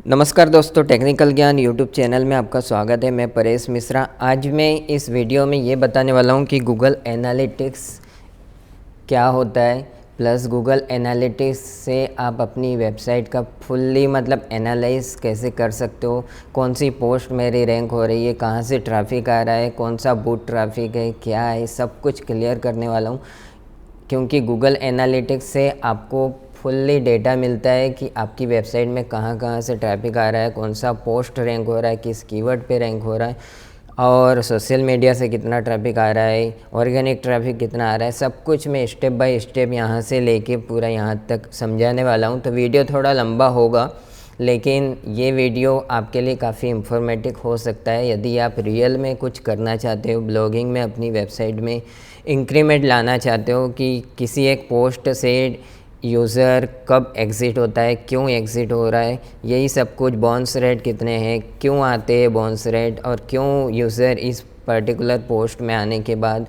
नमस्कार दोस्तों, टेक्निकल ज्ञान यूट्यूब चैनल में आपका स्वागत है। मैं परेश मिश्रा। आज मैं इस वीडियो में ये बताने वाला हूँ कि गूगल एनालिटिक्स क्या होता है, प्लस गूगल एनालिटिक्स से आप अपनी वेबसाइट का फुल्ली एनालाइज कैसे कर सकते हो, कौन सी पोस्ट मेरी रैंक हो रही है, कहाँ से ट्रैफिक आ रहा है, कौन सा बूट ट्रैफिक है, क्या है, सब कुछ क्लियर करने वाला हूँ। क्योंकि गूगल एनालिटिक्स से आपको फुल्ली डेटा मिलता है कि आपकी वेबसाइट में कहाँ कहाँ से ट्रैफिक आ रहा है, कौन सा पोस्ट रैंक हो रहा है, किस कीवर्ड पे रैंक हो रहा है, और सोशल मीडिया से कितना ट्रैफिक आ रहा है, ऑर्गेनिक ट्रैफिक कितना आ रहा है। सब कुछ मैं स्टेप बाय स्टेप यहाँ से लेके पूरा यहाँ तक समझाने वाला हूँ। तो वीडियो थोड़ा लंबा होगा, लेकिन ये वीडियो आपके लिए काफ़ी इन्फॉर्मेटिव हो सकता है। यदि आप रियल में कुछ करना चाहते हो, ब्लॉगिंग में अपनी वेबसाइट में इंक्रीमेंट लाना चाहते हो कि किसी एक पोस्ट से यूज़र कब एग्ज़िट होता है, क्यों एग्ज़िट हो रहा है, यही सब कुछ, बाउंस रेट कितने हैं, क्यों आते हैं बाउंस रेट, और क्यों यूज़र इस पर्टिकुलर पोस्ट में आने के बाद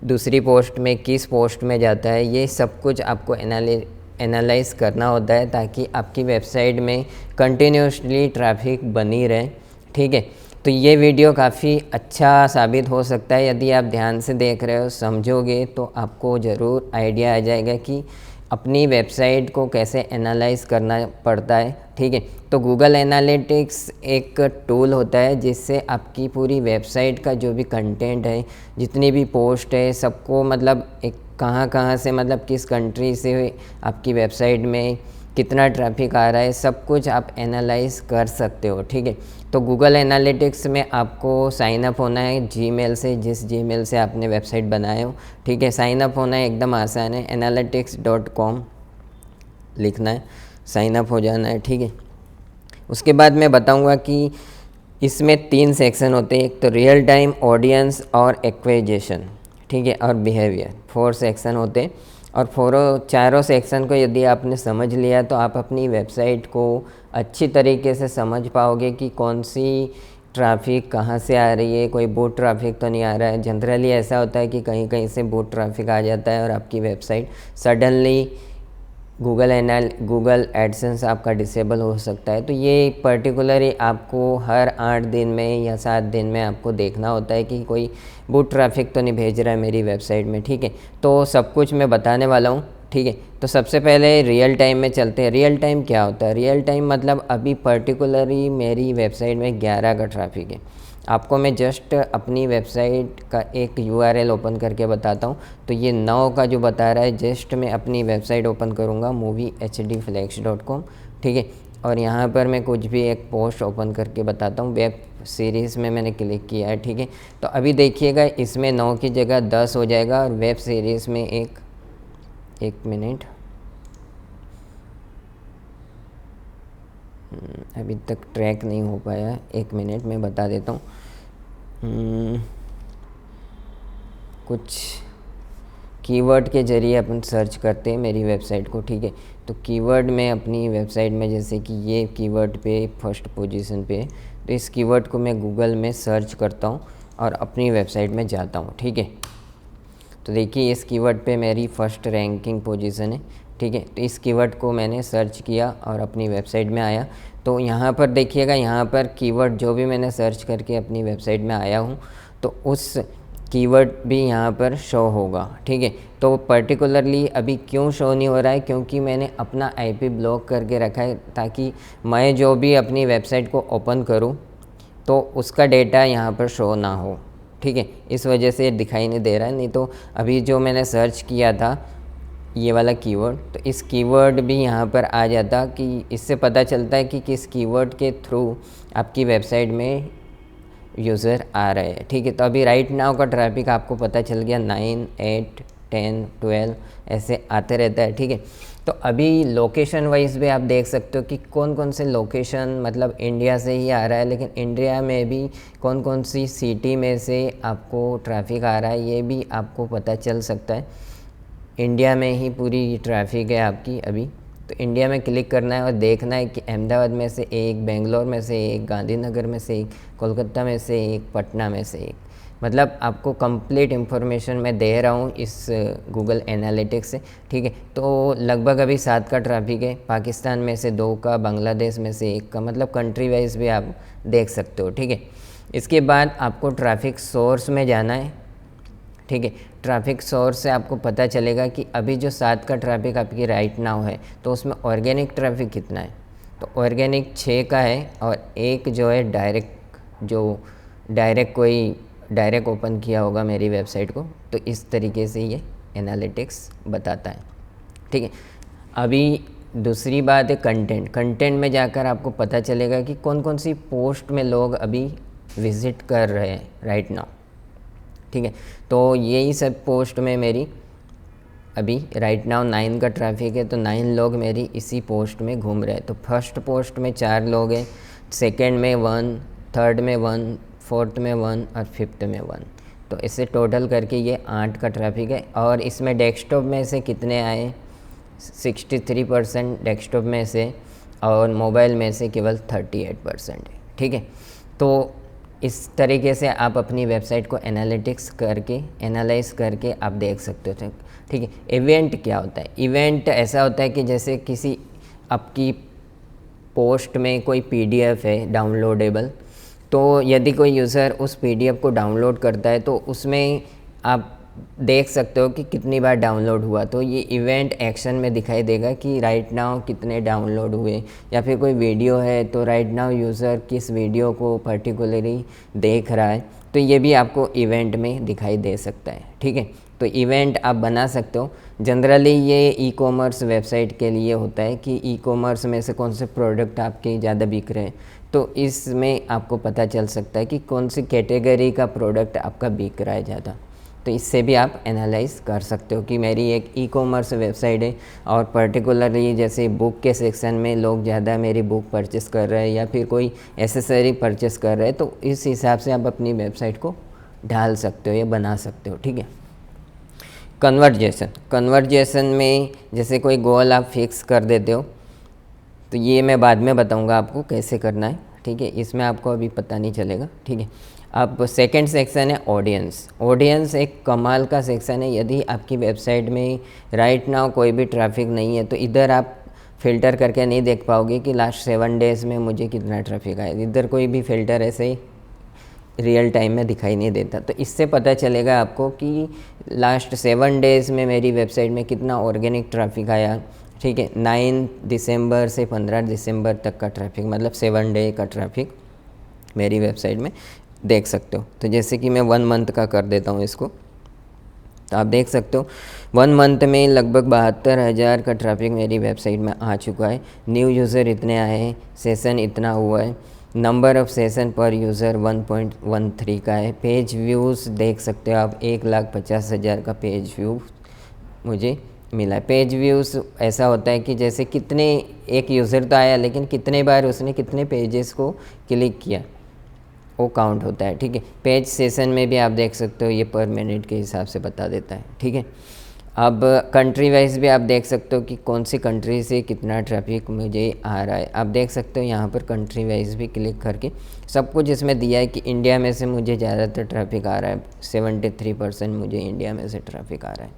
दूसरी पोस्ट में किस पोस्ट में जाता है, ये सब कुछ आपको एनालाइज करना होता है ताकि आपकी वेबसाइट में कंटिन्यूसली ट्रैफिक बनी रहे। ठीक है, तो ये वीडियो काफ़ी अच्छा साबित हो सकता है। यदि आप ध्यान से देख रहे हो, समझोगे, तो आपको ज़रूर आइडिया आ जाएगा कि अपनी वेबसाइट को कैसे एनालाइज करना पड़ता है। ठीक है, तो गूगल एनालिटिक्स एक टूल होता है जिससे आपकी पूरी वेबसाइट का जो भी कंटेंट है, जितनी भी पोस्ट है, सबको एक कहाँ कहाँ से किस कंट्री से आपकी वेबसाइट में कितना ट्रैफिक आ रहा है, सब कुछ आप एनालाइज कर सकते हो। ठीक है, तो गूगल एनालिटिक्स में आपको साइन अप होना है जीमेल से, जिस जीमेल से आपने वेबसाइट बनाए हो। ठीक है, साइन अप होना है, एकदम आसान है। analytics.com लिखना है, साइन अप हो जाना है। ठीक है, उसके बाद मैं बताऊंगा कि इसमें 3 सेक्शन होते हैं। एक तो रियल टाइम, ऑडियंस और एक्विजिशन, ठीक है, और बिहेवियर, 4 सेक्शन होते हैं। और चारों सेक्शन को यदि आपने समझ लिया तो आप अपनी वेबसाइट को अच्छी तरीके से समझ पाओगे कि कौन सी ट्रैफिक कहाँ से आ रही है, कोई बूट ट्रैफिक तो नहीं आ रहा है। जनरली ऐसा होता है कि कहीं कहीं से बूट ट्रैफिक आ जाता है और आपकी वेबसाइट सडनली गूगल एडसेंस आपका डिसेबल हो सकता है। तो ये पर्टिकुलरली आपको हर 8 दिन में या 7 दिन में आपको देखना होता है कि कोई बूट ट्रैफिक तो नहीं भेज रहा है मेरी वेबसाइट में। ठीक है, तो सब कुछ मैं बताने वाला हूँ। ठीक है, तो सबसे पहले रियल टाइम में चलते हैं। रियल टाइम क्या होता है? रियल टाइम अभी पर्टिकुलरली मेरी वेबसाइट में 11 का ट्रैफिक है। आपको मैं जस्ट अपनी वेबसाइट का एक URL ओपन करके बताता हूँ। तो ये 9 का जो बता रहा है, जस्ट मैं अपनी वेबसाइट ओपन करूँगा moviehd.flex.com। ठीक है, और यहाँ पर मैं कुछ भी एक पोस्ट ओपन करके बताता हूँ। वेब सीरीज़ में मैंने क्लिक किया है। ठीक है, तो अभी देखिएगा इसमें 9 की जगह 10 हो जाएगा, और वेब सीरीज़ में एक मिनट, अभी तक ट्रैक नहीं हो पाया। एक मिनट में बता देता हूँ। कुछ कीवर्ड के ज़रिए अपन सर्च करते हैं मेरी वेबसाइट को। ठीक है, तो कीवर्ड में अपनी वेबसाइट में, जैसे कि ये कीवर्ड पे फर्स्ट पोजीशन पे है, तो इस कीवर्ड को मैं गूगल में सर्च करता हूँ और अपनी वेबसाइट में जाता हूँ। ठीक है, तो देखिए इस कीवर्ड पे मेरी फर्स्ट रैंकिंग पोजीशन है। ठीक है, तो इस कीवर्ड को मैंने सर्च किया और अपनी वेबसाइट में आया। तो यहाँ पर देखिएगा, यहाँ पर कीवर्ड जो भी मैंने सर्च करके अपनी वेबसाइट में आया हूँ, तो उस कीवर्ड भी यहाँ पर शो होगा। ठीक है, तो पर्टिकुलरली अभी क्यों शो नहीं हो रहा है? क्योंकि मैंने अपना IP ब्लॉक करके रखा है, ताकि मैं जो भी अपनी वेबसाइट को ओपन करूँ तो उसका डेटा यहाँ पर शो ना हो। ठीक है, इस वजह से दिखाई नहीं दे रहा है। नहीं तो अभी जो मैंने सर्च किया था ये वाला कीवर्ड, तो इस कीवर्ड भी यहाँ पर आ जाता, कि इससे पता चलता है कि किस कीवर्ड के थ्रू आपकी वेबसाइट में यूज़र आ रहे हैं। ठीक है, तो अभी राइट नाउ का ट्रैफिक आपको पता चल गया, 9, 8, 10, 12 ऐसे आते रहता है। ठीक है, तो अभी लोकेशन वाइज भी आप देख सकते हो कि कौन कौन से लोकेशन इंडिया से ही आ रहा है, लेकिन इंडिया में भी कौन कौन सी सिटी में से आपको ट्रैफिक आ रहा है, ये भी आपको पता चल सकता है। इंडिया में ही पूरी ट्रैफिक है आपकी अभी, तो इंडिया में क्लिक करना है और देखना है कि अहमदाबाद में से एक, बेंगलोर में से एक, गांधीनगर में से एक, कोलकाता में से एक, पटना में से एक, मतलब आपको कंप्लीट इन्फॉर्मेशन मैं दे रहा हूँ इस गूगल एनालिटिक्स से, ठीक है। तो लगभग अभी 7 का ट्रैफिक है, पाकिस्तान में से 2 का, बांग्लादेश में से 1 का, मतलब कंट्री वाइज भी आप देख सकते हो, ठीक है। इसके बाद आपको ट्रैफिक सोर्स में जाना है, ठीक है। ट्रैफिक सोर्स से आपको पता चलेगा कि अभी जो 7 का ट्रैफिक आपकी राइट नाउ है तो उसमें ऑर्गेनिक ट्रैफिक कितना है। तो ऑर्गेनिक 6 का है और एक जो है डायरेक्ट ओपन किया होगा मेरी वेबसाइट को। तो इस तरीके से ये एनालिटिक्स बताता है, ठीक है। अभी दूसरी बात है कंटेंट में जाकर आपको पता चलेगा कि कौन कौन सी पोस्ट में लोग अभी विज़िट कर रहे हैं राइट नाउ, ठीक है। तो यही सब पोस्ट में मेरी अभी राइट नाउ 9 का ट्रैफिक है, तो 9 लोग मेरी इसी पोस्ट में घूम रहे हैं। तो फर्स्ट पोस्ट में 4 लोग हैं, सेकंड में 1, थर्ड में 1, फोर्थ में 1 और फिफ्थ में 1। तो इसे टोटल करके ये 8 का ट्रैफिक है। और इसमें डेस्कटॉप में से कितने आए, 63% डेस्कटॉप में से, और मोबाइल में से केवल 38% है, ठीक है। तो इस तरीके से आप अपनी वेबसाइट को एनालाइज करके आप देख सकते हो, ठीक है। इवेंट क्या होता है? इवेंट ऐसा होता है कि जैसे किसी आपकी पोस्ट में कोई पीडीएफ है डाउनलोडेबल, तो यदि कोई यूज़र उस पीडीएफ को डाउनलोड करता है तो उसमें आप देख सकते हो कि कितनी बार डाउनलोड हुआ। तो ये इवेंट एक्शन में दिखाई देगा कि राइट नाउ कितने डाउनलोड हुए। या फिर कोई वीडियो है तो राइट नाउ यूज़र किस वीडियो को पर्टिकुलरली देख रहा है, तो ये भी आपको इवेंट में दिखाई दे सकता है, ठीक है। तो इवेंट आप बना सकते हो। जनरली ये ई कॉमर्स वेबसाइट के लिए होता है कि ई कॉमर्स में से कौन से प्रोडक्ट आपके ज़्यादा बिक रहे हैं, तो इसमें आपको पता चल सकता है कि कौन सी कैटेगरी का प्रोडक्ट आपका बिक रहा है ज़्यादा। तो इससे भी आप एनालाइज कर सकते हो कि मेरी एक ई कॉमर्स वेबसाइट है और पर्टिकुलरली जैसे बुक के सेक्शन में लोग ज़्यादा मेरी बुक परचेस कर रहे हैं या फिर कोई एसेसरी परचेस कर रहे हैं, तो इस हिसाब से आप अपनी वेबसाइट को ढाल सकते हो या बना सकते हो, ठीक है। कन्वर्जेशन में जैसे कोई गोल आप फिक्स कर देते हो, तो ये मैं बाद में बताऊंगा आपको कैसे करना है, ठीक है। इसमें आपको अभी पता नहीं चलेगा, ठीक है। अब सेकंड सेक्शन है ऑडियंस एक कमाल का सेक्शन है। यदि आपकी वेबसाइट में राइट नाउ कोई भी ट्रैफिक नहीं है तो इधर आप फ़िल्टर करके नहीं देख पाओगे कि लास्ट 7 डेज़ में मुझे कितना ट्रैफिक आया। इधर कोई भी फ़िल्टर ऐसे ही रियल टाइम में दिखाई नहीं देता। तो इससे पता चलेगा आपको कि लास्ट 7 डेज़ में मेरी वेबसाइट में कितना ऑर्गेनिक ट्रैफिक आया, ठीक है। 9 दिसंबर से 15 दिसंबर तक का ट्रैफिक, मतलब 7 डे का ट्रैफिक मेरी वेबसाइट में देख सकते हो। तो जैसे कि मैं 1 मंथ का कर देता हूँ इसको, तो आप देख सकते हो 1 मंथ में लगभग 72,000 का ट्रैफिक मेरी वेबसाइट में आ चुका है। न्यू यूज़र इतने आए हैं, सेशन इतना हुआ है, नंबर ऑफ़ सेशन पर यूज़र 1.13 का है। पेज व्यूज़ देख सकते हो आप, 1,50,000 का पेज व्यू मुझे मिला है। पेज व्यूज़ ऐसा होता है कि जैसे कितने, एक यूज़र तो आया लेकिन कितने बार उसने कितने पेजेस को क्लिक किया, वो काउंट होता है, ठीक है। पेज सेशन में भी आप देख सकते हो, ये पर मिनट के हिसाब से बता देता है, ठीक है। अब कंट्री वाइज भी आप देख सकते हो कि कौन सी कंट्री से कितना ट्रैफिक मुझे आ रहा है। आप देख सकते हो यहाँ पर कंट्री वाइज भी क्लिक करके सब कुछ इसमें दिया है कि इंडिया में से मुझे ज़्यादातर ट्रैफिक आ रहा है, 73% मुझे इंडिया में से ट्रैफिक आ रहा है।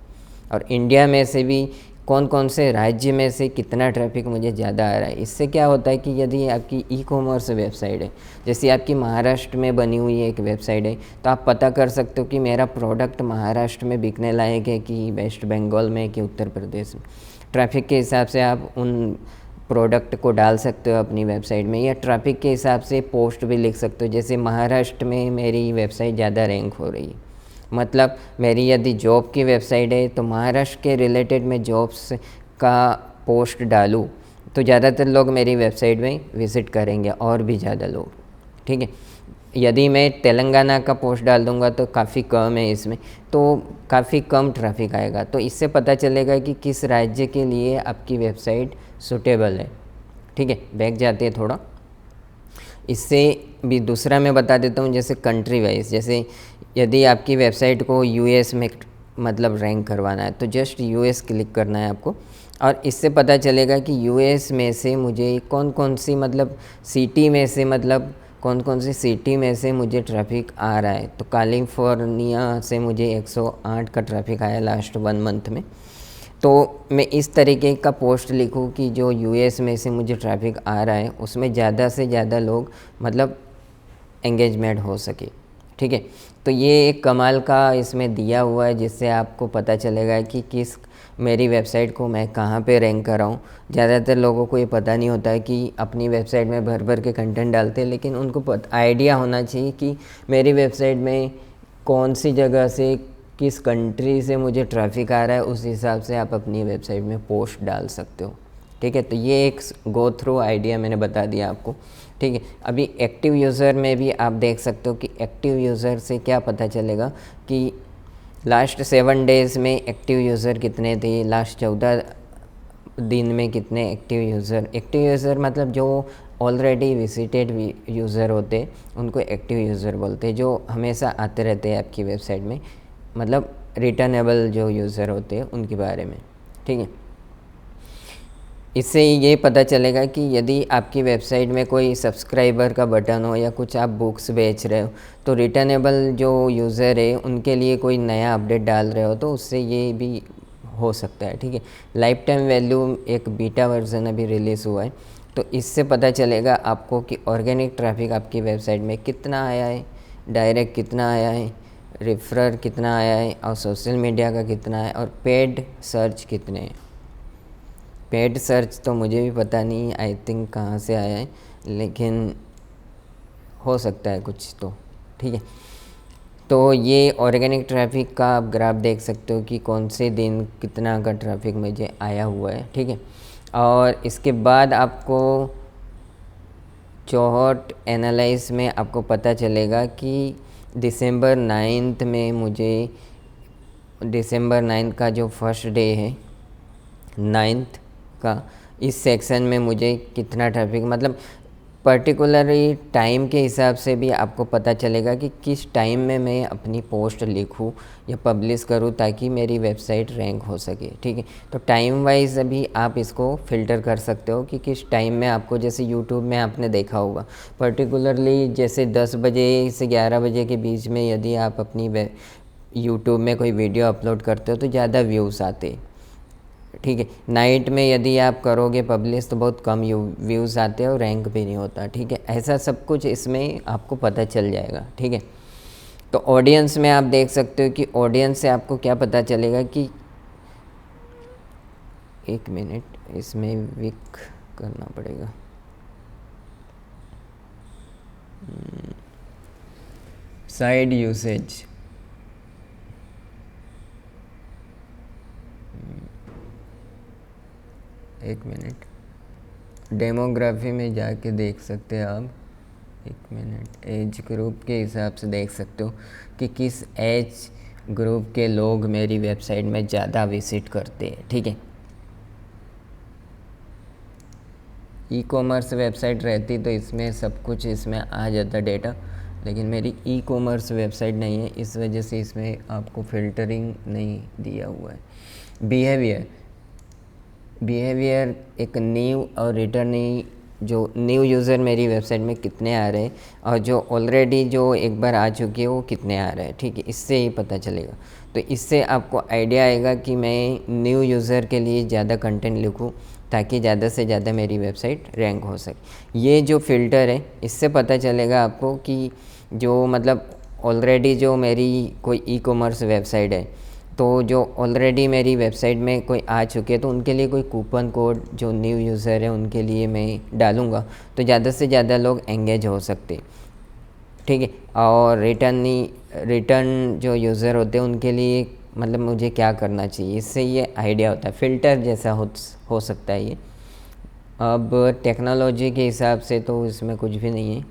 और इंडिया में से भी कौन कौन से राज्य में से कितना ट्रैफिक मुझे ज़्यादा आ रहा है। इससे क्या होता है कि यदि आपकी ई कॉमर्स वेबसाइट है, जैसे आपकी महाराष्ट्र में बनी हुई एक वेबसाइट है, तो आप पता कर सकते हो कि मेरा प्रोडक्ट महाराष्ट्र में बिकने लायक है कि वेस्ट बंगाल में कि उत्तर प्रदेश में। ट्रैफिक के हिसाब से आप उन प्रोडक्ट को डाल सकते हो अपनी वेबसाइट में, या ट्रैफिक के हिसाब से पोस्ट भी लिख सकते हो। जैसे महाराष्ट्र में मेरी वेबसाइट ज़्यादा रैंक हो रही है, मतलब मेरी यदि जॉब की वेबसाइट है तो महाराष्ट्र के रिलेटेड मैं जॉब्स का पोस्ट डालूँ तो ज़्यादातर लोग मेरी वेबसाइट में विज़िट करेंगे और भी ज़्यादा लोग, ठीक है। यदि मैं तेलंगाना का पोस्ट डाल दूँगा तो काफ़ी कम है इसमें, तो काफ़ी कम ट्रैफिक आएगा। तो इससे पता चलेगा कि किस राज्य के लिए आपकी वेबसाइट सूटेबल है, ठीक है। बैक जाते हैं थोड़ा, इससे भी दूसरा मैं बता देता हूँ। जैसे कंट्री वाइज, जैसे यदि आपकी वेबसाइट को यूएस में मतलब रैंक करवाना है तो जस्ट यूएस क्लिक करना है आपको, और इससे पता चलेगा कि यूएस में से मुझे कौन कौन सी मतलब सिटी में से मतलब कौन कौन सी सिटी में से मुझे ट्रैफिक आ रहा है। तो कैलिफोर्निया से मुझे 108 का ट्रैफिक आया लास्ट 1 मंथ में। तो मैं इस तरीके का पोस्ट लिखूँ कि जो यूएस में से मुझे ट्रैफिक आ रहा है उसमें ज़्यादा से ज़्यादा लोग मतलब एंगेजमेंट हो सके, ठीक है। तो ये एक कमाल का इसमें दिया हुआ है जिससे आपको पता चलेगा कि किस मेरी वेबसाइट को मैं कहाँ पे रैंक कर रहा हूँ। ज़्यादातर लोगों को ये पता नहीं होता है कि अपनी वेबसाइट में भर भर के कंटेंट डालते हैं, लेकिन उनको आइडिया होना चाहिए कि मेरी वेबसाइट में कौन सी जगह से किस कंट्री से मुझे ट्रैफिक आ रहा है, उस हिसाब से आप अपनी वेबसाइट में पोस्ट डाल सकते हो, ठीक है। तो ये एक गो थ्रू आइडिया मैंने बता दिया आपको, ठीक है। अभी एक्टिव यूज़र में भी आप देख सकते हो कि एक्टिव यूज़र से क्या पता चलेगा कि लास्ट 7 डेज़ में एक्टिव यूज़र कितने थे, लास्ट 14 दिन में कितने एक्टिव यूज़र मतलब जो ऑलरेडी विजिटेड यूज़र होते उनको एक्टिव यूज़र बोलते हैं, जो हमेशा आते रहते हैं आपकी वेबसाइट में, मतलब रिटर्नेबल जो यूज़र होते हैं उनके बारे में, ठीक है। इससे ये पता चलेगा कि यदि आपकी वेबसाइट में कोई सब्सक्राइबर का बटन हो या कुछ आप बुक्स बेच रहे हो तो रिटर्नेबल जो यूज़र है उनके लिए कोई नया अपडेट डाल रहे हो तो उससे ये भी हो सकता है, ठीक है। लाइफ टाइम वैल्यू एक बीटा वर्जन अभी रिलीज़ हुआ है, तो इससे पता चलेगा आपको कि ऑर्गेनिक ट्रैफिक आपकी वेबसाइट में कितना आया है, डायरेक्ट कितना आया है, रेफरर कितना आया है और सोशल मीडिया का कितना है और पेड सर्च कितने हैं। पेड सर्च तो मुझे भी पता नहीं आई थिंक कहाँ से आया है, लेकिन हो सकता है कुछ तो, ठीक है। तो ये ऑर्गेनिक ट्रैफिक का आप ग्राफ देख सकते हो कि कौन से दिन कितना का ट्रैफिक मुझे आया हुआ है, ठीक है। और इसके बाद आपको चौहट एनालाइज में आपको पता चलेगा कि दिसंबर 9 में मुझे दिसंबर 9 का जो फर्स्ट डे है 9 का, इस सेक्शन में मुझे कितना ट्रैफिक मतलब पर्टिकुलरली टाइम के हिसाब से भी आपको पता चलेगा कि किस टाइम में मैं अपनी पोस्ट लिखूँ या पब्लिश करूँ ताकि मेरी वेबसाइट रैंक हो सके, ठीक है। तो टाइम वाइज अभी आप इसको फ़िल्टर कर सकते हो कि किस टाइम में आपको, जैसे यूट्यूब में आपने देखा होगा पर्टिकुलरली जैसे 10 बजे से 11 बजे के बीच में यदि आप अपनी यूट्यूब में कोई वीडियो अपलोड करते हो तो ज़्यादा व्यूज़ आते, ठीक है। नाइट में यदि आप करोगे पब्लिश तो बहुत कम व्यूज़ आते हैं और रैंक भी नहीं होता, ठीक है। ऐसा सब कुछ इसमें आपको पता चल जाएगा, ठीक है। तो ऑडियंस में आप देख सकते हो कि ऑडियंस से आपको क्या पता चलेगा कि 1 मिनट इसमें विक करना पड़ेगा, साइड यूसेज, एक मिनट, डेमोग्राफी में जाके देख सकते हैं आप, एक मिनट, एज ग्रुप के हिसाब से देख सकते हो कि किस एज ग्रुप के लोग मेरी वेबसाइट में ज़्यादा विजिट करते हैं, ठीक है। ई कॉमर्स वेबसाइट रहती तो इसमें सब कुछ इसमें आ जाता डेटा, लेकिन मेरी ई कॉमर्स वेबसाइट नहीं है, इस वजह से इसमें आपको फ़िल्टरिंग नहीं दिया हुआ है। बिहेवियर एक न्यू और रिटर्निंग, जो न्यू यूज़र मेरी वेबसाइट में कितने आ रहे हैं और जो ऑलरेडी जो एक बार आ चुके हैं वो कितने आ रहे हैं, ठीक है। इससे ही पता चलेगा। तो इससे आपको आइडिया आएगा कि मैं न्यू यूज़र के लिए ज़्यादा कंटेंट लिखूं ताकि ज़्यादा से ज़्यादा मेरी वेबसाइट रैंक हो सके। ये जो फ़िल्टर है इससे पता चलेगा आपको कि जो मतलब ऑलरेडी जो मेरी कोई ई कॉमर्स वेबसाइट है तो जो ऑलरेडी मेरी वेबसाइट में कोई आ चुके हैं तो उनके लिए कोई कूपन कोड जो न्यू यूज़र है उनके लिए मैं डालूँगा तो ज़्यादा से ज़्यादा लोग एंगेज हो सकते, ठीक है। और रिटर्न जो यूज़र होते हैं उनके लिए मतलब मुझे क्या करना चाहिए, इससे ये आइडिया होता है, फ़िल्टर जैसा हो सकता है ये। अब टेक्नोलॉजी के हिसाब से तो इसमें कुछ भी नहीं है।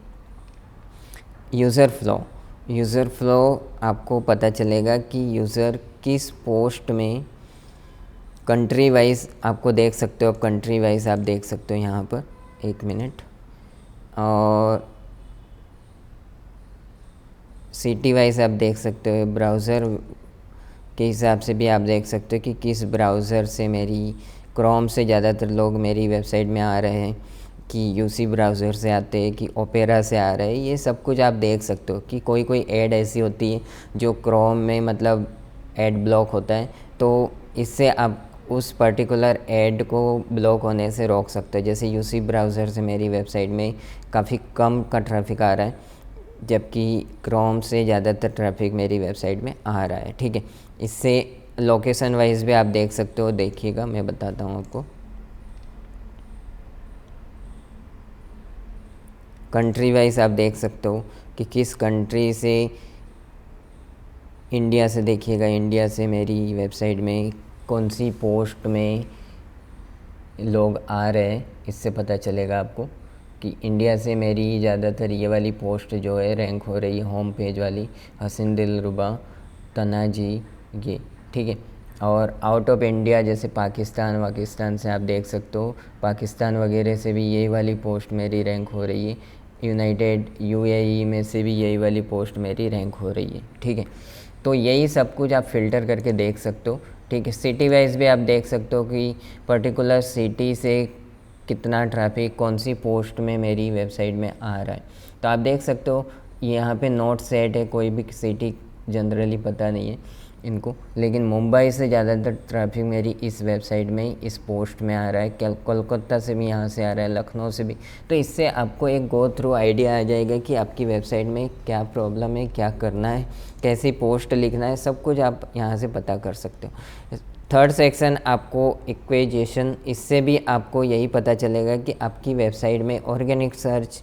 यूज़र फ्लो आपको पता चलेगा कि यूज़र किस पोस्ट में कंट्री वाइज आपको देख सकते हो, कंट्री वाइज आप देख सकते हो यहाँ पर, एक मिनट, और सिटी वाइज आप देख सकते हो, ब्राउज़र के हिसाब से भी आप देख सकते हो कि किस ब्राउज़र से मेरी क्रोम से ज़्यादातर लोग मेरी वेबसाइट में आ रहे हैं, कि यूसी ब्राउज़र से आते हैं कि ओपेरा से आ रहे हैं, ये सब कुछ आप देख सकते हो। कि कोई कोई ऐड ऐसी होती है जो क्रोम में मतलब ऐड ब्लॉक होता है, तो इससे आप उस पर्टिकुलर ऐड को ब्लॉक होने से रोक सकते हो। जैसे यूसी ब्राउज़र से मेरी वेबसाइट में काफ़ी कम का ट्रैफिक आ रहा है, जबकि क्रोम से ज़्यादातर ट्रैफिक मेरी वेबसाइट में आ रहा है। ठीक है, इससे लोकेशन वाइज भी आप देख सकते हो। देखिएगा, मैं बताता हूँ आपको। कंट्री वाइज आप देख सकते हो कि किस कंट्री से, इंडिया से देखिएगा, इंडिया से मेरी वेबसाइट में कौन सी पोस्ट में लोग आ रहे हैं, इससे पता चलेगा आपको कि इंडिया से मेरी ज़्यादातर ये वाली पोस्ट जो है रैंक हो रही है, होम पेज वाली, हसीन दिलरुबा तनाजी, ये। ठीक है, और आउट ऑफ इंडिया जैसे पाकिस्तान से आप देख सकते हो, पाकिस्तान वगैरह से भी यही वाली पोस्ट मेरी रैंक हो रही है। यूनाइटेड यूएई में से भी यही वाली पोस्ट मेरी रैंक हो रही है। ठीक है, तो यही सब कुछ आप फ़िल्टर करके देख सकते हो। ठीक है, सिटी वाइज भी आप देख सकते हो कि पर्टिकुलर सिटी से कितना ट्रैफिक कौन सी पोस्ट में मेरी वेबसाइट में आ रहा है। तो आप देख सकते हो यहाँ पे नोट सेट है, कोई भी सिटी जनरली पता नहीं है इनको, लेकिन मुंबई से ज़्यादातर ट्रैफिक मेरी इस वेबसाइट में इस पोस्ट में आ रहा है। कोलकाता से भी यहाँ से आ रहा है, लखनऊ से भी। तो इससे आपको एक गो थ्रू आइडिया आ जाएगा कि आपकी वेबसाइट में क्या प्रॉब्लम है, क्या करना है, कैसी पोस्ट लिखना है, सब कुछ आप यहाँ से पता कर सकते हो। थर्ड सेक्शन आपको इक्वेजेशन, इससे भी आपको यही पता चलेगा कि आपकी वेबसाइट में ऑर्गेनिक सर्च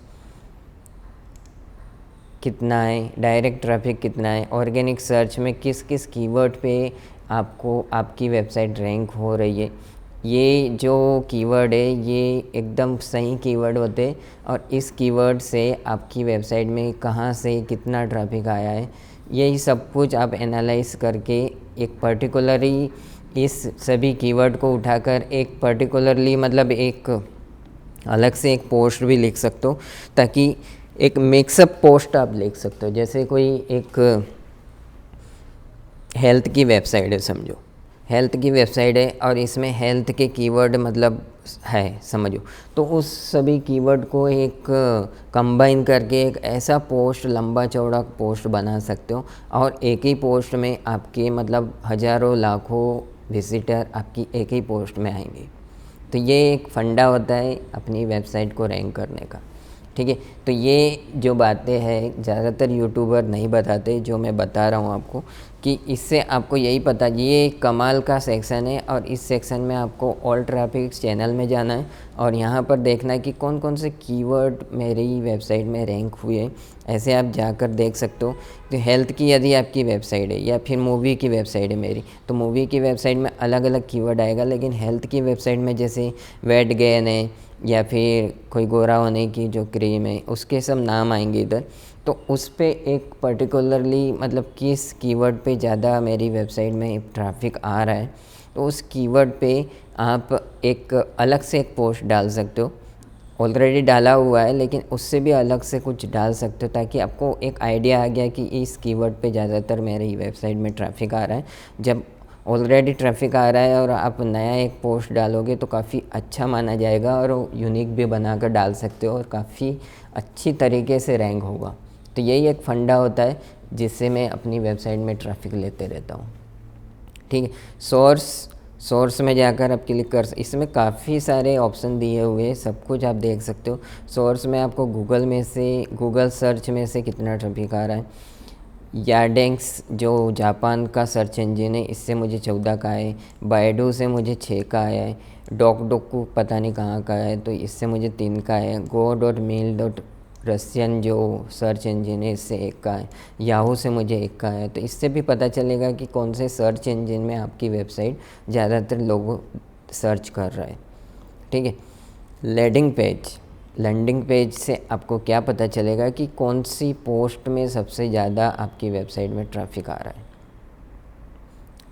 कितना है, डायरेक्ट ट्रैफिक कितना है, ऑर्गेनिक सर्च में किस किस कीवर्ड पे आपको आपकी वेबसाइट रैंक हो रही है। ये जो कीवर्ड है ये एकदम सही कीवर्ड होते हैं, और इस कीवर्ड से आपकी वेबसाइट में कहाँ से कितना ट्रैफिक आया है, यही सब कुछ आप एनालाइज करके एक पर्टिकुलरली इस सभी कीवर्ड को उठाकर एक पर्टिकुलरली मतलब एक अलग से एक पोस्ट भी लिख सकते हो, ताकि एक मिक्सअप पोस्ट आप लिख सकते हो। जैसे कोई एक हेल्थ की वेबसाइट है, समझो हेल्थ की वेबसाइट है और इसमें हेल्थ के कीवर्ड मतलब है, समझो, तो उस सभी कीवर्ड को एक कंबाइन करके एक ऐसा पोस्ट, लंबा चौड़ा पोस्ट बना सकते हो, और एक ही पोस्ट में आपके मतलब हज़ारों लाखों विजिटर आपकी एक ही पोस्ट में आएंगे। तो ये एक फंडा होता है अपनी वेबसाइट को रैंक करने का। ठीक है, तो ये जो बातें हैं ज़्यादातर यूट्यूबर नहीं बताते, जो मैं बता रहा हूँ आपको, कि इससे आपको यही पता, ये कमाल का सेक्शन है, और इस सेक्शन में आपको ऑल ट्रैफिक चैनल में जाना है और यहाँ पर देखना है कि कौन कौन से कीवर्ड मेरी वेबसाइट में रैंक हुए। ऐसे आप जाकर देख सकते हो। तो हेल्थ की यदि आपकी वेबसाइट है, या फिर मूवी की वेबसाइट है मेरी, तो मूवी की वेबसाइट में अलग अलग कीवर्ड आएगा, लेकिन हेल्थ की वेबसाइट में जैसे वेट गेन है या फिर कोई गोरा होने की जो क्रीम है, उसके सब नाम आएंगे इधर। तो उस पे एक पर्टिकुलरली मतलब किस कीवर्ड पे ज़्यादा मेरी वेबसाइट में ट्रैफिक आ रहा है, तो उस कीवर्ड पे आप एक अलग से एक पोस्ट डाल सकते हो। ऑलरेडी डाला हुआ है, लेकिन उससे भी अलग से कुछ डाल सकते हो, ताकि आपको एक आइडिया आ गया कि इस कीवर्ड पे ज़्यादातर मेरी वेबसाइट में ट्रैफिक आ रहा है। जब ऑलरेडी ट्रैफिक आ रहा है और आप नया एक पोस्ट डालोगे तो काफ़ी अच्छा माना जाएगा, और यूनिक भी बनाकर डाल सकते हो और काफ़ी अच्छी तरीके से रैंक होगा। तो यही एक फंडा होता है जिससे मैं अपनी वेबसाइट में ट्रैफिक लेते रहता हूँ। ठीक है, सोर्स में जाकर आप क्लिक कर, इसमें काफ़ी सारे ऑप्शन दिए हुए हैं, सब कुछ आप देख सकते हो। सोर्स में आपको गूगल सर्च में से कितना ट्रैफिक आ रहा है। यार्डेंक्स जो जापान का सर्च इंजन है, इससे मुझे 14 का है। बायडू से मुझे 6 का आया है। डॉकडोकू पता नहीं कहाँ का है, तो इससे मुझे 3 का है। go.mil. रशियन जो सर्च इंजन है, इससे 1 का है। याहू से मुझे 1 का है। तो इससे भी पता चलेगा कि कौन से सर्च इंजन में आपकी वेबसाइट ज़्यादातर लोग सर्च कर रहा है। ठीक है, लैंडिंग पेज से आपको क्या पता चलेगा कि कौन सी पोस्ट में सबसे ज़्यादा आपकी वेबसाइट में ट्रैफिक आ रहा है।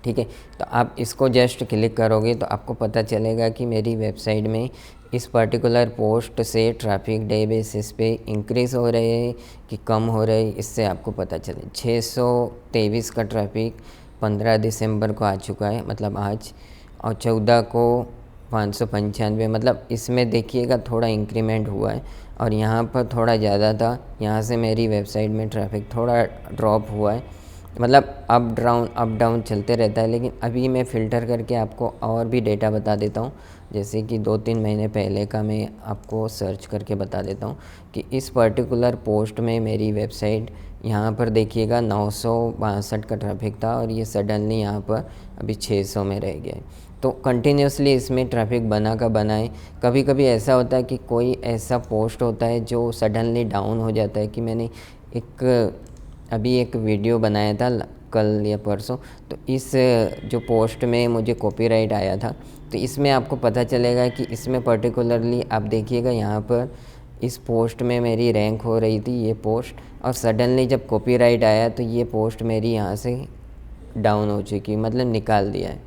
ठीक है, तो आप इसको जस्ट क्लिक करोगे तो आपको पता चलेगा कि मेरी वेबसाइट में इस पर्टिकुलर पोस्ट से ट्रैफिक डे बेसिस पे इंक्रीज़ हो रहे हैं कि कम हो रहे हैं, इससे आपको पता चले। 623 का ट्रैफिक 15 दिसंबर को आ चुका है, मतलब आज, और 14 को 595, मतलब इसमें देखिएगा थोड़ा इंक्रीमेंट हुआ है और यहाँ पर थोड़ा ज़्यादा था। यहाँ से मेरी वेबसाइट में ट्रैफिक थोड़ा ड्रॉप हुआ है, मतलब अप डाउन चलते रहता है। लेकिन अभी मैं फ़िल्टर करके आपको और भी डेटा बता देता हूँ, जैसे कि 2-3 महीने पहले का मैं आपको सर्च करके बता देता हूँ कि इस पर्टिकुलर पोस्ट में मेरी वेबसाइट यहाँ पर देखिएगा 962 का ट्रैफिक था और ये सडनली यहाँ पर अभी 600 में रह गया है। तो कंटिन्यूसली इसमें ट्रैफिक बना का बना है। कभी कभी ऐसा होता है कि कोई ऐसा पोस्ट होता है जो सडनली डाउन हो जाता है, कि मैंने अभी एक वीडियो बनाया था कल या परसों, तो इस जो पोस्ट में मुझे कॉपीराइट आया था, तो इसमें आपको पता चलेगा कि इसमें पर्टिकुलरली आप देखिएगा यहाँ पर इस पोस्ट में मेरी रैंक हो रही थी ये पोस्ट, और सडनली जब कॉपीराइट आया तो ये पोस्ट मेरी यहाँ से डाउन हो चुकी, मतलब निकाल दिया है।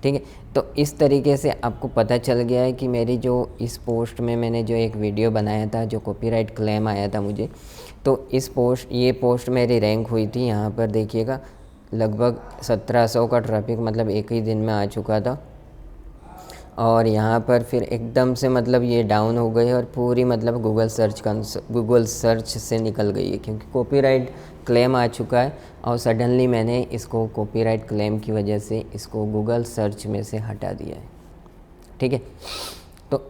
ठीक है, तो इस तरीके से आपको पता चल गया है कि मेरी जो इस पोस्ट में मैंने जो एक वीडियो बनाया था जो कॉपीराइट क्लेम आया था मुझे, तो ये पोस्ट मेरी रैंक हुई थी। यहाँ पर देखिएगा लगभग 1700 का ट्रैफिक मतलब एक ही दिन में आ चुका था, और यहाँ पर फिर एकदम से मतलब ये डाउन हो गई और पूरी मतलब गूगल सर्च से निकल गई है, क्योंकि कॉपीराइट क्लेम आ चुका है और सडनली मैंने इसको कॉपीराइट क्लेम की वजह से इसको गूगल सर्च में से हटा दिया है। ठीक है, तो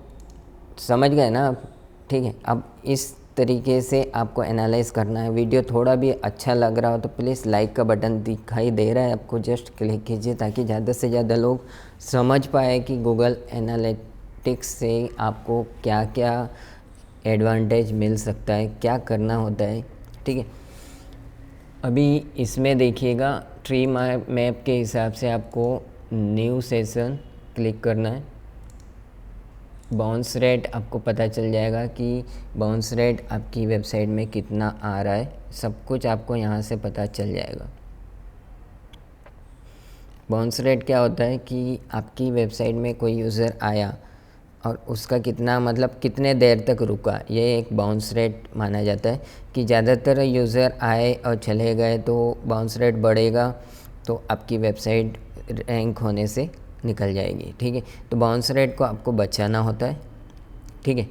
समझ गए ना आप। ठीक है, अब इस तरीके से आपको एनालाइज करना है। वीडियो थोड़ा भी अच्छा लग रहा हो तो प्लीज़ लाइक का बटन दिखाई दे रहा है आपको, जस्ट क्लिक कीजिए ताकि ज़्यादा से ज़्यादा लोग समझ पाए कि गूगल एनालिटिक्स से आपको क्या क्या एडवांटेज मिल सकता है, क्या करना होता है। ठीक है, अभी इसमें देखिएगा ट्री मैप के हिसाब से आपको न्यू सेशन क्लिक करना है। बाउंस रेट आपको पता चल जाएगा कि बाउंस रेट आपकी वेबसाइट में कितना आ रहा है, सब कुछ आपको यहाँ से पता चल जाएगा। बाउंस रेट क्या होता है कि आपकी वेबसाइट में कोई यूज़र आया और उसका कितना मतलब कितने देर तक रुका, ये एक बाउंस रेट माना जाता है। कि ज़्यादातर यूज़र आए और चले गए तो बाउंस रेट बढ़ेगा, तो आपकी वेबसाइट रैंक होने से निकल जाएगी। ठीक है, तो बाउंस रेट को आपको बचाना होता है। ठीक है,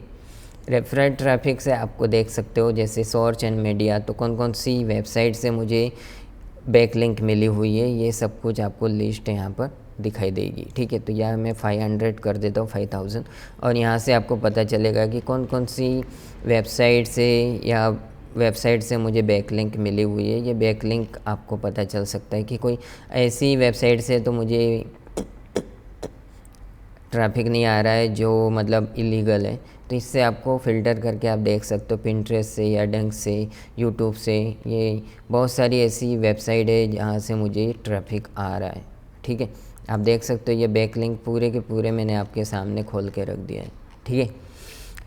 रेफरल ट्रैफिक से आपको देख सकते हो जैसे सर्च एंड मीडिया, तो कौन कौन सी वेबसाइट से मुझे बैकलिंक मिली हुई है, ये सब कुछ आपको लिस्ट यहाँ पर दिखाई देगी। ठीक है, तो यहाँ मैं 500 कर देता हूँ, 5000, और यहाँ से आपको पता चलेगा कि कौन कौन सी वेबसाइट से मुझे बैकलिंक मिली हुई है। ये बैकलिंक आपको पता चल सकता है कि कोई ऐसी वेबसाइट से तो मुझे ट्रैफिक नहीं आ रहा है जो मतलब इलीगल है, तो इससे आपको फ़िल्टर करके आप देख सकते हो पिंटरेस्ट से या डंक से, यूट्यूब से। ये बहुत सारी ऐसी वेबसाइट है जहाँ से मुझे ट्रैफिक आ रहा है। ठीक है, आप देख सकते हो ये बैकलिंक पूरे के पूरे मैंने आपके सामने खोल के रख दिया है। ठीक है,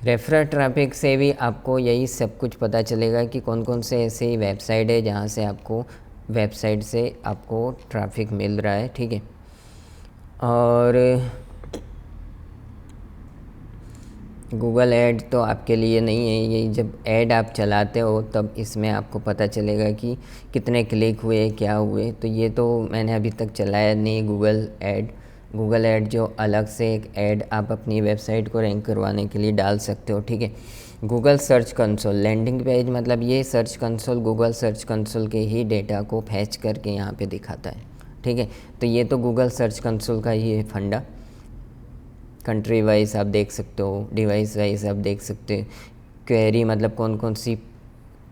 रेफरल ट्रैफिक से भी आपको यही सब कुछ पता चलेगा कि कौन कौन से ऐसे वेबसाइट है जहाँ से आपको वेबसाइट से आपको ट्रैफिक मिल रहा है। ठीक है, और गूगल ऐड तो आपके लिए नहीं है, ये जब ऐड आप चलाते हो तब इसमें आपको पता चलेगा कि कितने क्लिक हुए, क्या हुए। तो ये तो मैंने अभी तक चलाया नहीं गूगल ऐड जो अलग से एक ऐड आप अपनी वेबसाइट को रैंक करवाने के लिए डाल सकते हो। ठीक है, Google search console landing page, मतलब ये search console Google search console के ही डेटा को फैच करके यहाँ पे दिखाता है। ठीक है, तो ये तो गूगल सर्च कंसोल का ही है फंडा। कंट्री वाइज आप देख सकते हो, डिवाइस वाइज आप देख सकते हो, क्वेरी मतलब कौन कौन सी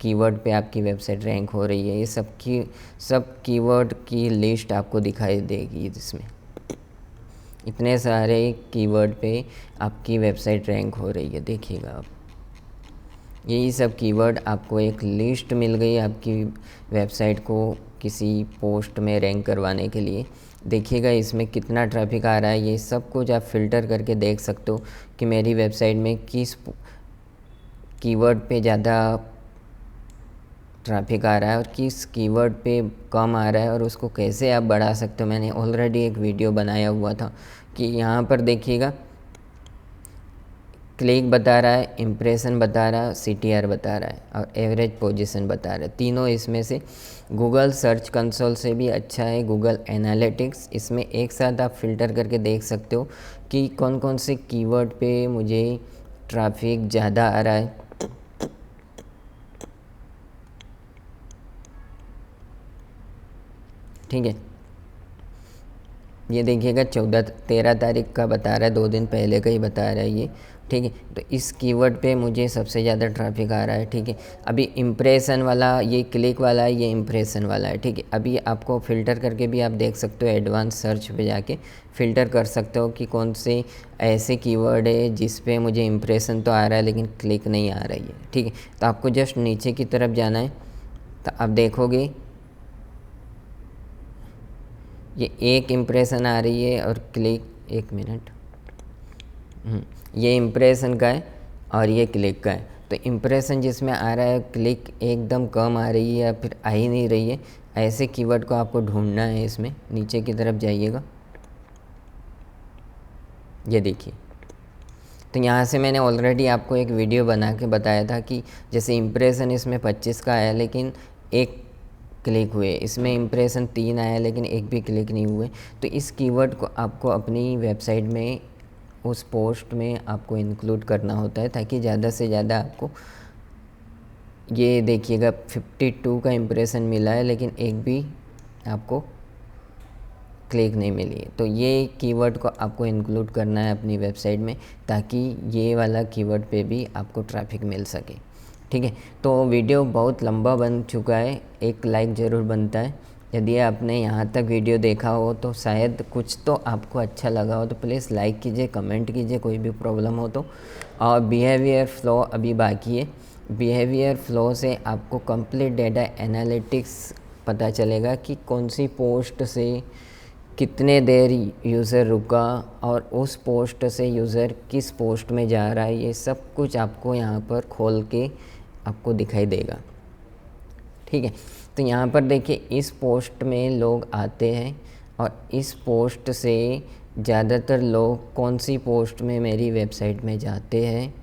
कीवर्ड पे आपकी वेबसाइट रैंक हो रही है, ये सब कीवर्ड की लिस्ट आपको दिखाई देगी। जिसमें इतने सारे कीवर्ड पे आपकी वेबसाइट रैंक हो रही है, देखिएगा आप। यही सब कीवर्ड आपको एक लिस्ट मिल गई आपकी वेबसाइट को किसी पोस्ट में रैंक करवाने के लिए। देखिएगा इसमें कितना ट्रैफिक आ रहा है, ये सब कुछ आप फ़िल्टर करके देख सकते हो कि मेरी वेबसाइट में किस कीवर्ड पे ज़्यादा ट्रैफिक आ रहा है और किस कीवर्ड पे कम आ रहा है, और उसको कैसे आप बढ़ा सकते हो। मैंने ऑलरेडी एक वीडियो बनाया हुआ था कि यहाँ पर देखिएगा क्लिक बता रहा है, इम्प्रेशन बता रहा है, CTR बता रहा है और एवरेज पोजीशन बता रहा है। तीनों इसमें से गूगल सर्च कंसोल से भी अच्छा है गूगल एनालिटिक्स। इसमें एक साथ आप फ़िल्टर करके देख सकते हो कि कौन कौन से कीवर्ड पे मुझे ट्रैफिक ज़्यादा आ रहा है। ठीक है, ये देखिएगा 13 तारीख का बता रहा है, 2 दिन पहले का ही बता रहा है ये। ठीक है, तो इस कीवर्ड पे मुझे सबसे ज़्यादा ट्रैफिक आ रहा है। ठीक है, अभी इम्प्रेशन वाला, ये क्लिक वाला है, ये इम्प्रेशन वाला है। ठीक है, अभी आपको फ़िल्टर करके भी आप देख सकते हो, एडवांस सर्च पे जाके फ़िल्टर कर सकते हो कि कौन से ऐसे कीवर्ड है जिस पे मुझे इम्प्रेशन तो आ रहा है लेकिन क्लिक नहीं आ रही है। ठीक है, तो आपको जस्ट नीचे की तरफ जाना है, तो आप देखोगे ये एक इम्प्रेशन आ रही है और क्लिक, 1 मिनट, ये इम्प्रेशन का है और ये क्लिक का है। तो इम्प्रेशन जिसमें आ रहा है, क्लिक एकदम कम आ रही है या फिर आ ही नहीं रही है, ऐसे कीवर्ड को आपको ढूंढना है। इसमें नीचे की तरफ जाइएगा, ये देखिए। तो यहाँ से मैंने ऑलरेडी आपको एक वीडियो बना के बताया था कि जैसे इम्प्रेशन इसमें 25 का आया लेकिन एक क्लिक हुए, इसमें इम्प्रेशन 3 आया लेकिन एक भी क्लिक नहीं हुए। तो इस कीवर्ड को आपको अपनी वेबसाइट में, उस पोस्ट में आपको इंक्लूड करना होता है ताकि ज़्यादा से ज़्यादा आपको, ये देखिएगा 52 का इम्प्रेशन मिला है लेकिन एक भी आपको क्लिक नहीं मिली है। तो ये कीवर्ड को आपको इंक्लूड करना है अपनी वेबसाइट में ताकि ये वाला कीवर्ड पे भी आपको ट्रैफिक मिल सके। ठीक है, तो वीडियो बहुत लंबा बन चुका है, एक लाइक ज़रूर बनता है। यदि आपने यहाँ तक वीडियो देखा हो तो शायद कुछ तो आपको अच्छा लगा हो, तो प्लीज़ लाइक कीजिए, कमेंट कीजिए कोई भी प्रॉब्लम हो तो। और बिहेवियर फ्लो अभी बाकी है। बिहेवियर फ्लो से आपको कंप्लीट डेटा एनालिटिक्स पता चलेगा कि कौन सी पोस्ट से कितने देर यूज़र रुका और उस पोस्ट से यूज़र किस पोस्ट में जा रहा है, ये सब कुछ आपको यहाँ पर खोल के आपको दिखाई देगा। ठीक है, तो यहाँ पर देखिए इस पोस्ट में लोग आते हैं और इस पोस्ट से ज़्यादातर लोग कौन सी पोस्ट में मेरी वेबसाइट में जाते हैं।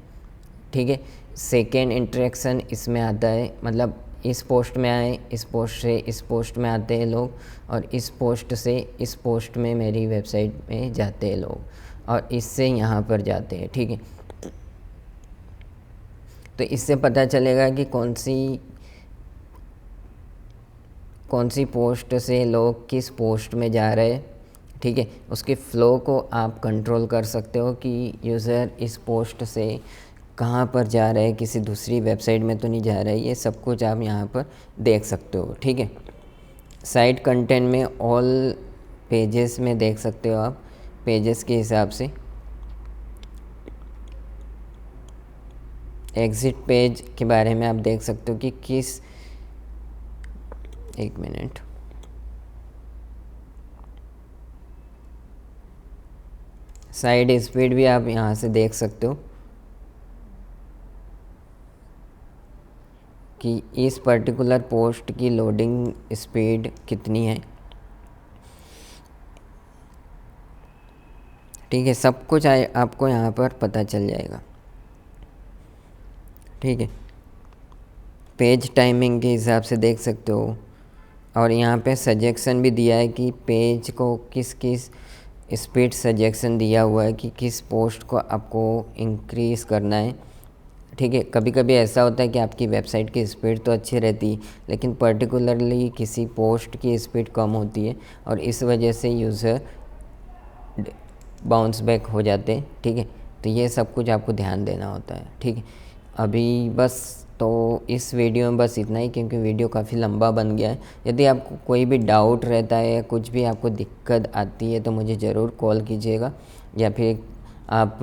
ठीक है, सेकेंड इंटरेक्शन इसमें आता है, मतलब इस पोस्ट में आए, इस पोस्ट से इस पोस्ट में आते हैं लोग और इस पोस्ट से इस पोस्ट में मेरी वेबसाइट में जाते हैं लोग और इससे यहाँ पर जाते हैं। ठीक है, तो इससे पता चलेगा कि कौन सी पोस्ट से लोग किस पोस्ट में जा रहे हैं। ठीक है, उसके फ़्लो को आप कंट्रोल कर सकते हो कि यूज़र इस पोस्ट से कहाँ पर जा रहे हैं, किसी दूसरी वेबसाइट में तो नहीं जा रहे, ये सब कुछ आप यहाँ पर देख सकते हो। ठीक है, साइट कंटेंट में ऑल पेजेस में देख सकते हो आप, पेजेस के हिसाब से एग्ज़िट पेज के बारे में आप देख सकते हो कि किस, 1 मिनट, साइड स्पीड भी आप यहाँ से देख सकते हो कि इस पर्टिकुलर पोस्ट की लोडिंग स्पीड कितनी है। ठीक है, सब कुछ आपको यहाँ पर पता चल जाएगा। ठीक है, पेज टाइमिंग के हिसाब से देख सकते हो और यहाँ पे सजेशन भी दिया है कि पेज को किस किस स्पीड सजेशन दिया हुआ है कि किस पोस्ट को आपको इंक्रीज़ करना है। ठीक है, कभी कभी ऐसा होता है कि आपकी वेबसाइट की स्पीड तो अच्छी रहती है लेकिन पर्टिकुलरली किसी पोस्ट की स्पीड कम होती है और इस वजह से यूज़र बाउंस बैक हो जाते हैं। ठीक है, तो ये सब कुछ आपको ध्यान देना होता है। ठीक है, अभी बस तो इस वीडियो में बस इतना ही क्योंकि वीडियो काफ़ी लंबा बन गया है। यदि आपको कोई भी डाउट रहता है या कुछ भी आपको दिक्कत आती है तो मुझे ज़रूर कॉल कीजिएगा या फिर आप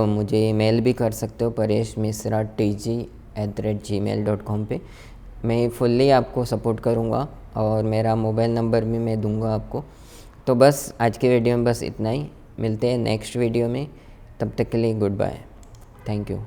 मुझे मेल भी कर सकते हो pareshmisra@gmail.com पे। मैं फुल्ली आपको सपोर्ट करूँगा और मेरा मोबाइल नंबर भी मैं दूँगा आपको। तो बस आज के वीडियो में बस इतना ही, मिलते हैं नेक्स्ट वीडियो में, तब तक के लिए गुड बाय, थैंक यू।